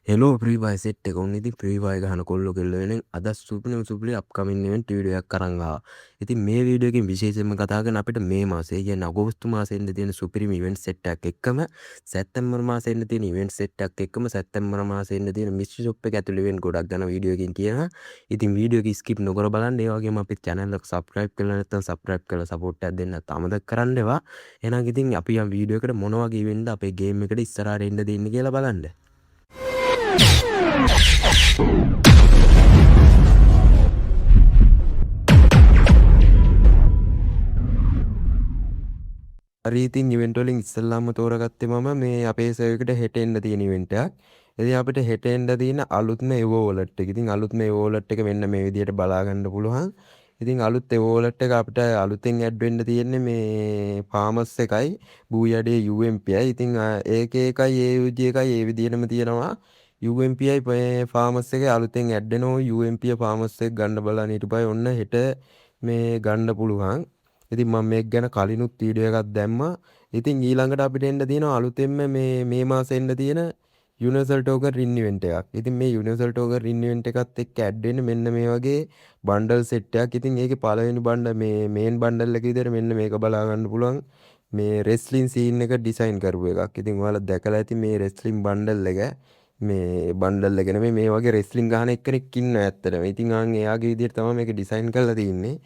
Hello ප්‍රී බයි set එක උන් ඉතින් ප්‍රී බයි ගහන කොල්ලෝ කෙල්ලෝ වෙන අද සුපිරි අප්කමින් ඉවෙන්ට් වීඩියෝ එකක් අරන් ආවා. ඉතින් මේ වීඩියෝ එකෙන් විශේෂයෙන්ම කතා කරන අපිට මේ මාසේ කියන්නේ අගෝස්තු මාසේ ඉන්න තියෙන සුපිරිම ඉවෙන්ට් සෙට් එකක් එක්කම සැප්තැම්බර් මාසේ ඉන්න තියෙන ඉවෙන්ට් සෙට් එකක් එක්කම සැප්තැම්බර් මාසේ ඉන්න තියෙන මිස්ට්‍රි ෂොප් එක ඇතුළේ ඉවෙන්ට් ගොඩක් ගන්න වීඩියෝ එකකින් කියනවා. ඉතින් වීඩියෝ එක ස්කිප් නොකර බලන්න. ඒ වගේම අපේ channel එක subscribe කරලා නැත්නම් subscribe කරලා support එකක් දෙන්න අමතක කරන්න එපා. එහෙනම් ඉතින් අපි යම් වීඩියෝ එකට මොන වගේ ඉවෙන්ට් අපේ ගේම් එකට ඉස්සරහට එන්න දෙන්නේ කියලා බලන්න. හරි ඉතින් ඉවෙන්ට් වලින් ඉස්සෙල්ලාම තෝරගත්තේ මම මේ අපේ සර්වර් එකට හෙට එන්න තියෙන ඉවෙන්ට් එකක්. ඉතින් අපිට හෙට එන්න තියෙන අලුත්ම EVO wallet එක. ඉතින් අලුත්ම EVO wallet එක මෙන්න මේ විදිහට බලා ගන්න පුළුවන්. ඉතින් අලුත් EVO wallet එක අපිට අලුතෙන් ඇඩ් වෙන්න තියෙන්නේ මේ farmers එකයි බූයඩේ UMPයි. ඉතින් ඒකේ එකයි AUG එකයි ඒ විදිහටම තියෙනවා. UMPයි farmers එකේ අලුතෙන් ඇඩ් වෙනවා. UMP farmers එක ගන්න බලන්න ඊටපස්සේ ඔන්න හෙට මේ ගන්න පුළුවන්. ඉතින් මම මේක ගැන කලිනුත් වීඩියෝ එකක් දැම්මා. ඉතින් ඊළඟට අපිට එන්න තියෙනවා අලුතෙන්ම මේ මාසේ එන්න තියෙන යුනිවර්සල් ටෝකන් රින් ඉවෙන්ට් එකක්. ඉතින් මේ යුනිවර්සල් ටෝකන් රින් ඉවෙන්ට් එකත් එක්ක ඇඩ් වෙන්නේ මෙන්න මේ වගේ බන්ඩල් සෙට් එකක්. ඉතින් ඒකේ පළවෙනි බන්ඩල් මේ මේන් බන්ඩල් එක විදිහට මෙන්න මේක බලා ගන්න පුළුවන්. මේ රෙස්ලින් සීන් එක ඩිසයින් කරපු එකක්. ඉතින් ඔයාලා දැකලා ඇති මේ රෙස්ලින් බන්ඩල් එක. මේ බන්ඩල් එක නෙමෙයි මේ වගේ රෙස්ලින් ගහන එක්කෙනෙක් ඉන්නවා ඇත්තටම. ඉතින් එයාගේ විදිහට තමයි මේක ඩිසයින් කරලා තියෙන්නේ.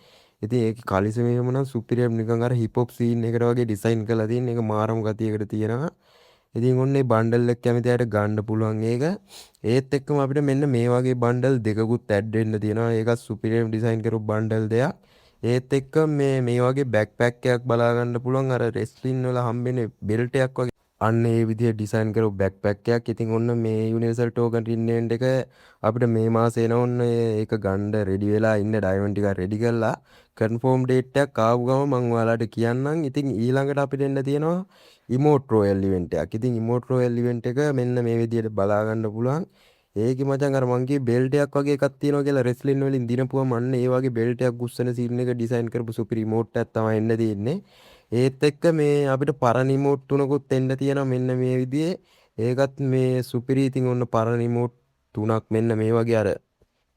ඉතින් ඒක කලිසමේම නම් සුපිරියම් නිකන් අර හිප් හොප් සීන් එකට වගේ ඩිසයින් කරලා තියෙන එක මාරම ගතියකට තියෙනවා. ඉතින් ඔන්නේ බන්ඩල් එක කැමති අයට ගන්න පුළුවන් ඒක. ඒත් එක්කම අපිට මෙන්න මේ වගේ බන්ඩල් දෙකකුත් ඇඩ් වෙන්න තියෙනවා. ඒකත් සුපිරියම් ඩිසයින් කරපු බන්ඩල් දෙයක්. ඒත් එක්ක මේ වගේ බෑක්පැක් එකක් බලා ගන්න පුළුවන් අර රෙස්ලින් වල හම්බෙන බෙල්ට් එකක් වගේ අන්න ඒ විදිහට ඩිසයින් කරපු බෑක්පැක් එකක්. ඉතින් ඔන්න මේ යුනිවර්සල් ටෝකන් රින්නෙන්ට් එක අපිට මේ මාසේ එන ඔන්න ඒක ගන්න රෙඩි වෙලා ඉන්න ඩයමන්ඩ් ටික රෙඩි කරලා කන්ෆර්ම් ඩේට් එකක් ආපු ගම මම ඔයාලට කියන්නම්. ඉතින් ඊළඟට අපිට එන්න තියෙනවා ඉමෝට් රොයල් ඉවෙන්ට් එකක්. ඉතින් ඉමෝට් රොයල් ඉවෙන්ට් එක මෙන්න මේ විදිහට බලා ගන්න පුළුවන්. ඒකේ මචං අර මං කිව්වේ බෙල්ට් එකක් වගේ එකක් තියෙනවා කියලා රෙස්ලින් වලින් දිනපුවම අන්න ඒ වගේ බෙල්ට් එකක් උස්සන සීන් එක ඩිසයින් කරපු සුපිරි ඉමෝට් එකක් තමයි එන්න තියෙන්නේ. ඒත් එක්ක මේ අපිට පරණ ඉමෝට් තුනකුත් එන්න තියෙනවා මෙන්න මේ විදිහේ. ඒකත් මේ සුපිරි. ඉතින් ඔන්න පරණ ඉමෝට් තුනක් මෙන්න මේ වගේ අර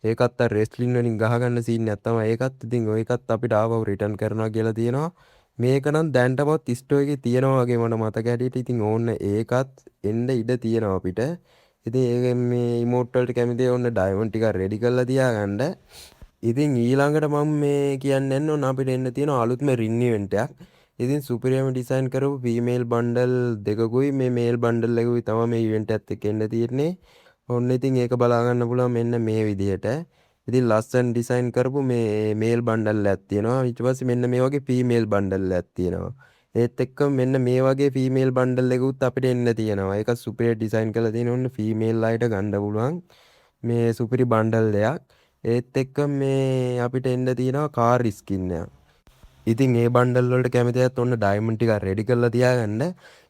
ඒකත් අර රෙස්ලින් වලින් ගහගන්න සීන් එකක් තමයි ඒකත්. ඉතින් ඒකත් අපිට ආවව රිටර්න් කරනවා කියලා තියෙනවා. මේක නම් දැන්ටමත් ස්ටෝ එකේ තියෙනවා වගේ මට මතක හැටියට. ඉතින් ඕන්න ඒකත් එන්න ඉඩ තියෙනවා අපිට. ඉතින් ඒක මේ ඉමෝට් වලට කැමති ඕන්න ඩයමන්ඩ් ටික රෙඩි කරලා තියාගන්න. ඉතින් ඊළඟට මම මේ කියන්නේ ඕන අපිට එන්න තියෙන අලුත්ම රින් ඉවෙන්ට් එකක්. ඉතින් සුපිරියම ඩිසයින් කරපු ෆීමේල් බන්ඩල් දෙකකුයි මේ මේල් බන්ඩල් එකකුයි තමයි මේ ඉවෙන්ට් එකත් එක්ක එන්න තියෙන්නේ. ඔන්න ඉතින් ඒක බලා ගන්න පුළුවන් මෙන්න මේ විදිහට. ඉතින් ලස්සන ඩිසයින් කරපු මේ මේල් බන්ඩල් එකක් තියෙනවා. ඊට පස්සේ මෙන්න මේ වගේ ෆීමේල් බන්ඩල් එකක් තියෙනවා. ඒත් එක්කම මෙන්න මේ වගේ ෆීමේල් බන්ඩල් එකකුත් අපිට එන්න තියෙනවා. ඒක සුපිරිය ඩිසයින් කරලා තියෙන ඔන්න ෆීමේල් අයට ගන්න පුළුවන් මේ සුපිරි බන්ඩල් දෙයක්. ඒත් එක්ක මේ අපිට එන්න තියෙනවා කාර් ස්කින් එකක්. ඉතින් ඒ බන්ඩල් වලට කැමති අයත් ඔන්න ඩයමන්ඩ් ටික රෙඩි කරලා තියාගන්න.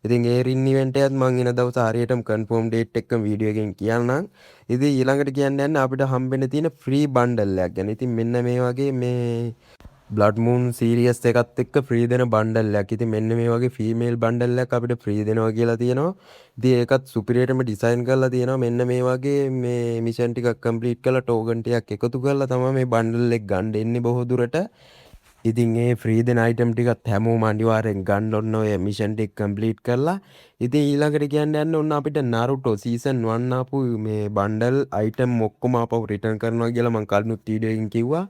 ඉතින් ඒ රින් ඉවෙන්ට් එකත් මම ඉන දවස් හරියටම කන්ෆර්ම් ඩේට් එකම වීඩියෝ එකෙන් කියන්නම්. ඉතින් ඊළඟට කියන්න යන්නේ අපිට හම්බෙන්න තියෙන ෆ්‍රී බන්ඩල් එකක් ගැන. ඉතින් මෙන්න මේ වගේ මේ බ්ලඩ් මූන් සීරියස් එකත් එක්ක ෆ්‍රී දෙන බන්ඩල් එකක්. ඉතින් මෙන්න මේ වගේ ෆීමේල් බන්ඩල් එකක් අපිට ෆ්‍රී දෙනවා කියලා තියෙනවා. ඉතින් ඒකත් සුපිරියටම ඩිසයින් කරලා තියෙනවා. මෙන්න මේ වගේ මේ මිෂන් ටිකක් කම්ප්ලීට් කරලා ටෝකන් ටිකක් එකතු කරලා තමයි මේ බන්ඩල් එක ගන්න එන්නේ බොහෝ දුරට. ඉතින් ඒ ෆ්‍රී දෙන අයිටම් ටිකත් හැමෝම අනිවාර්යෙන් ගන්න ඕන ඔය මිෂන් ටික කම්ප්ලීට් කරලා. ඉතින් ඊළඟට කියන්න යන්න ඕන අපිට Naruto සීසන් 1 ආපු මේ බන්ඩල් අයිටම් ඔක්කොම ආපහු රිටර්න් කරනවා කියලා මම කලිනුත් වීඩියෝ එකකින් කිව්වා.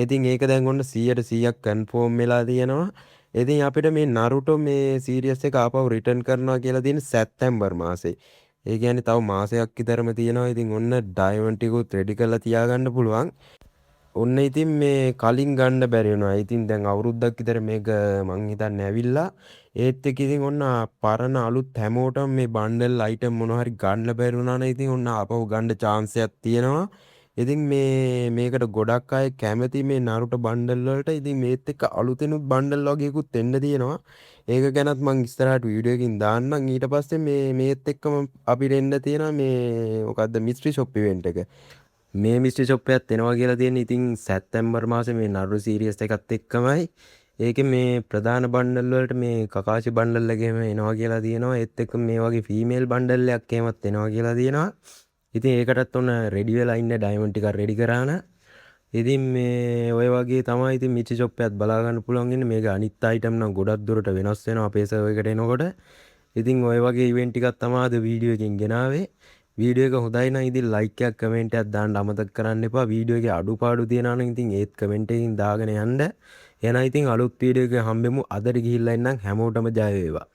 ඉතින් ඒක දැන් ඔන්න 100% කන්ෆර්ම් වෙලා තියෙනවා. ඉතින් අපිට මේ Naruto මේ සීරියස් එක ආපහු රිටර්න් කරනවා කියලා තියෙන සැප්තැම්බර් මාසේ. ඒ කියන්නේ තව මාසයක් විතරම තියෙනවා. ඉතින් ඔන්න ඩයමන්ඩ් ටිකුත් රෙඩි කරලා තියාගන්න පුළුවන්. ඔන්න ඉතින් මේ කලින් ගන්න බැරි වුණා. ඉතින් දැන් අවුරුද්දක් විතර මේක මං හිතන්නේ ඇවිල්ලා. ඒත් එක්ක ඉතින් ඔන්න පරණ අලුත් හැමෝටම මේ බන්ඩල් අයිටම් මොනවා හරි ගන්න බැරි වුණා නේ. ඉතින් ඔන්න ආපහු ගන්න chance එකක් තියෙනවා. ඉතින් මේකට ගොඩක් අය කැමති මේ Naruto බන්ඩල් වලට. ඉතින් මේත් එක්ක අලුතෙනුත් බන්ඩල් වගේකුත් එන්න තියෙනවා. ඒක ගැනත් මං ඉස්සරහට වීඩියෝ එකකින් දාන්නම්. ඊට පස්සේ මේත් එක්කම අපිට එන්න තියෙනවා මේ මොකද්ද මිස්ට්‍රි ෂොප් ඉවෙන්ට් එක. මේ මිස්ට්‍රි ෂොප් එකත් එනවා කියලා තියෙන්නේ. ඉතින් සැප්තැම්බර් මාසේ මේ Naruto සීරීස් එකත් එක්කමයි. ඒකේ මේ ප්‍රධාන බන්ඩල් වලට මේ කකාෂි බන්ඩල් එකේම එනවා කියලා තියෙනවා. ඒත් එක්ක මේ වගේ ෆීමේල් බන්ඩල් එකක් එහෙමත් එනවා කියලා තියෙනවා. ඉතින් ඒකටත් ඔන්න රෙඩි වෙලා ඉන්න ඩයමන්ඩ් ටිකක් රෙඩි කරාන. ඉතින් මේ ඔය වගේ තමයි ඉතින් මිචි චොප් එකත් බලා ගන්න පුළුවන් ඉන්නේ. මේක අනිත් අයිටම් නම් ගොඩක් දුරට වෙනස් වෙනවා අපේ සර්වර් එකට එනකොට. ඉතින් ඔය වගේ ඉවෙන්ට් ටිකක් තමයි අද වීඩියෝ එකකින් ගෙනාවේ. වීඩියෝ එක හොඳයි නම් ඉතින් ලයික් එකක් කමෙන්ට් එකක් දාන්න අමතක කරන්න එපා. වීඩියෝ එකේ අඩුපාඩු තියෙනවා නම් ඉතින් ඒත් කමෙන්ට් එකකින් දාගෙන යන්න. එහෙනම් ඉතින් අලුත් වීඩියෝ එකක හම්බෙමු. අදට ගිහිල්ලා ඉන්නම් හැමෝටම ජය වේවා.